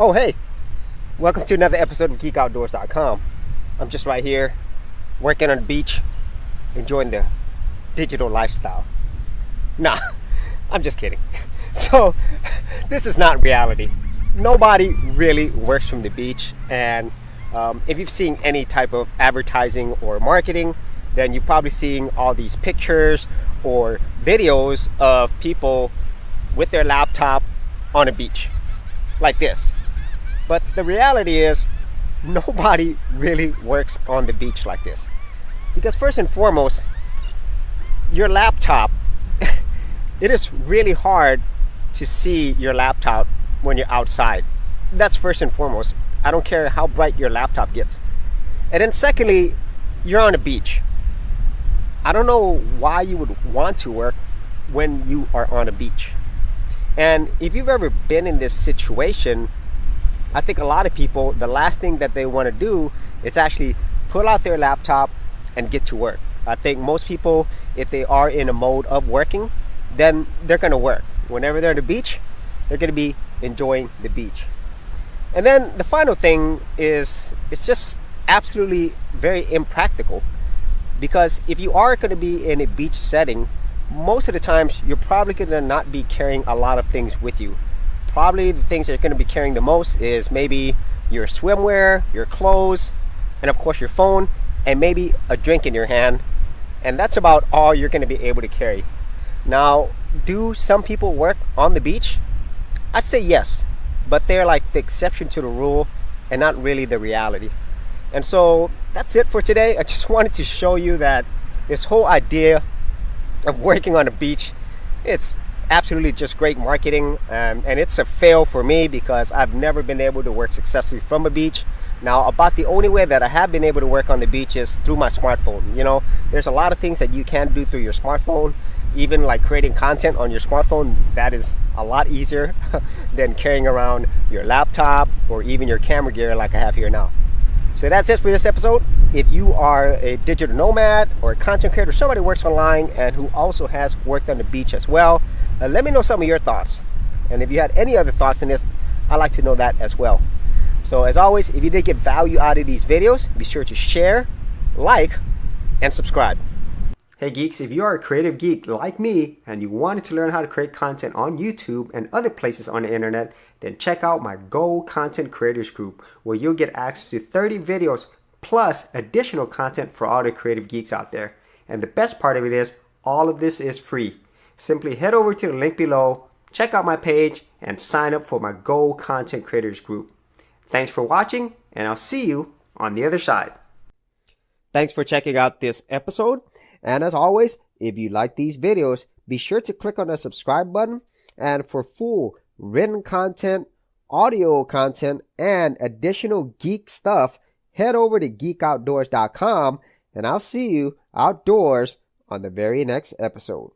Oh, hey, welcome to another episode of GeekOutdoors.com. I'm just right here, working on the beach, enjoying the digital lifestyle. Nah, I'm just kidding. So, this is not reality. Nobody really works from the beach, and if you've seen any type of advertising or marketing, then you're probably seeing all these pictures or videos of people with their laptop on a beach, like this. But the reality is, nobody really works on the beach like this. Because first and foremost, your laptop, it is really hard to see your laptop when you're outside. That's first and foremost. I don't care how bright your laptop gets. And then secondly, you're on a beach. I don't know why you would want to work when you are on a beach. And if you've ever been in this situation, I think a lot of people, the last thing that they want to do is actually pull out their laptop and get to work. I think most people, if they are in a mode of working, then they're going to work. Whenever they're at the beach, they're going to be enjoying the beach. And then the final thing is, it's just absolutely very impractical. Because if you are going to be in a beach setting, most of the times you're probably going to not be carrying a lot of things with you. Probably the things that you're going to be carrying the most is maybe your swimwear, your clothes, and of course your phone, and maybe a drink in your hand. And that's about all you're going to be able to carry. Now, do some people work on the beach? I'd say yes, but they're like the exception to the rule and not really the reality. And so that's it for today. I just wanted to show you that this whole idea of working on the beach, it's absolutely just great marketing, and it's a fail for me because I've never been able to work successfully from a beach. Now, about the only way that I have been able to work on the beach is through my smartphone. You know, there's a lot of things that you can do through your smartphone. Even like creating content on your smartphone, that is a lot easier than carrying around your laptop or even your camera gear like I have here now. So that's it for this episode. If you are a digital nomad or a content creator, somebody who works online and who also has worked on the beach as well, let me know some of your thoughts. And if you had any other thoughts in this, I'd like to know that as well. So as always, if you did get value out of these videos, be sure to share, like, and subscribe. Hey geeks, if you are a creative geek like me and you wanted to learn how to create content on YouTube and other places on the internet, then check out my Go Content Creators group, where you'll get access to 30 videos plus additional content for all the creative geeks out there. And the best part of it is, all of this is free. Simply head over to the link below, check out my page, and sign up for my Go Content Creators group. Thanks for watching, and I'll see you on the other side. Thanks for checking out this episode. And as always, if you like these videos, be sure to click on the subscribe button. And for full written content, audio content, and additional geek stuff, head over to GeekOutdoors.com, and I'll see you outdoors on the very next episode.